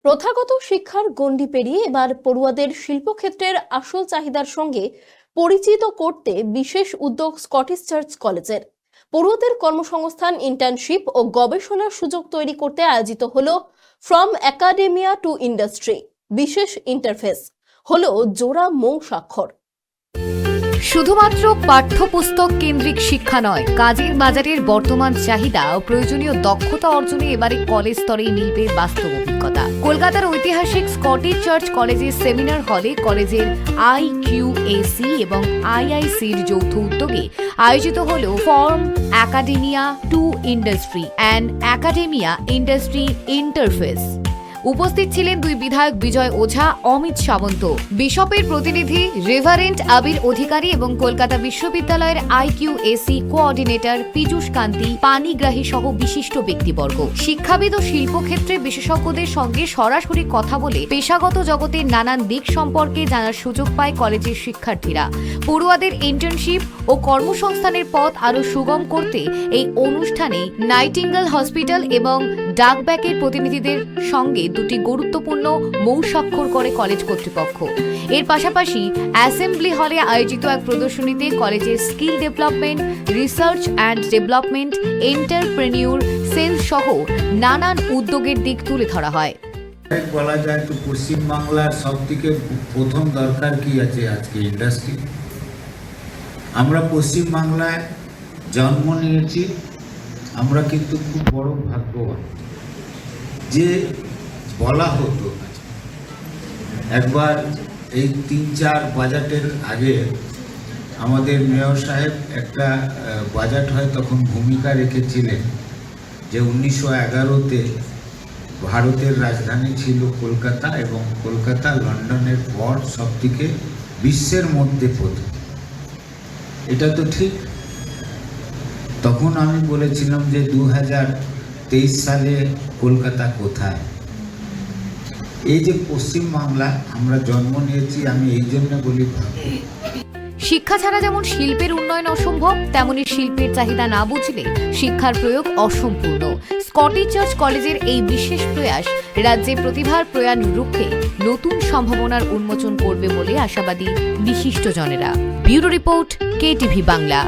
প্রথাগত শিক্ষার গণ্ডি পেরিয়ে এবার পড়ুয়াদের শিল্পক্ষেত্রের আসল চাহিদার সঙ্গে পরিচিত করতে বিশেষ উদ্যোগ স্কটিশ চার্চ কলেজের। পড়ুয়াদের কর্মসংস্থান, ইন্টার্নশিপ ও গবেষণার সুযোগ তৈরি করতে আয়োজিত হলো ফ্রম একাডেমিয়া টু ইন্ডাস্ট্রি বিশেষ ইন্টারফেস, হলো জোড়া মৌ স্বাক্ষর। শুধুমাত্র পাঠ্যপুস্তক কেন্দ্রিক শিক্ষা নয়, কাজের বাজারের বর্তমান চাহিদা ও প্রয়োজনীয় দক্ষতা অর্জনে এবারে কলেজ স্তরেই মিলবে বাস্তব অভিজ্ঞতা। কলকাতার ঐতিহাসিক স্কটিশ চার্চ কলেজের সেমিনার হলে কলেজের IQAC এবং IICর যৌথ উদ্যোগে আয়োজিত হল from academia to industry and academia industry interface. উপস্থিত ছিলেন দুই বিধায়ক বিজয় ওঝা, অমিত সামন্ত, বিশপের প্রতিনিধি রেভারেন্ট আবির অধিকারী এবং কলকাতা বিশ্ববিদ্যালয়ের IQAC কোঅর্ডিনেটর পীযূষ কান্তি পানিগ্রাহী সহ বিশিষ্ট ব্যক্তিবর্গ। শিক্ষাবিদ ও শিল্পক্ষেত্রে বিশেষজ্ঞদের সঙ্গে সরাসরি কথা বলে পেশাগত জগতের নানান দিক সম্পর্কে জানার সুযোগ পায় কলেজের শিক্ষার্থীরা। পড়ুয়াদের ইন্টার্নশিপ ও কর্মসংস্থানের পথ আরও সুগম করতে এই অনুষ্ঠানে নাইটিঙ্গেল হসপিটাল এবং ডাকব্যাকের প্রতিনিধিদের সঙ্গে দুটি গুরুত্বপূর্ণ মৌ স্বাক্ষর করে কলেজ কর্তৃপক্ষ। এর পাশাপাশি অ্যাসেম্বলি হলে আয়োজিত এক প্রদর্শনীতে কলেজের skill development, research and development, entrepreneur cell সহ নানান উদ্যোগের দিক তুলে ধরা হয়। বলা যায় তো পশ্চিমবাংলার সব থেকে প্রথম দরকার কি আছে আজকে ইন্ডাস্ট্রি। আমরা পশ্চিমবাংলায় জন্ম নিয়েছি, আমরা কিন্তু খুব বড় ভাগ্যবান যে বলা হতো একবার এই 3-4 বাজেটের আগে আমাদের মেয়র সাহেব একটা বাজেট হয় তখন ভূমিকা রেখেছিলেন যে 1911-তে ভারতের রাজধানী ছিল কলকাতা এবং কলকাতা লন্ডনের পর সবথেকে বিশ্বের মধ্যে প্রথম। এটা তো ঠিক। তখন আমি বলেছিলাম যে 2023 সালে কলকাতা কোথায়। এই যে পশ্চিমবাংলা আমরা জন্ম নিয়েছি, আমি এই জন্য বলি শিক্ষা ছাড়া যেমন শিল্পের উন্নয়ন অসম্ভব, তেমনি শিল্পের চাহিদা না বুঝলে শিক্ষার প্রয়োগ অসম্পূর্ণ। স্কটিশ চার্চ কলেজের এই বিশেষ প্রয়াস রাজ্যে প্রতিভার প্রয়াণ রুখে নতুন সম্ভাবনার উন্মোচন করবে বলে আশাবাদী বিশিষ্টজনেরা। Bureau report, KTV Bangla.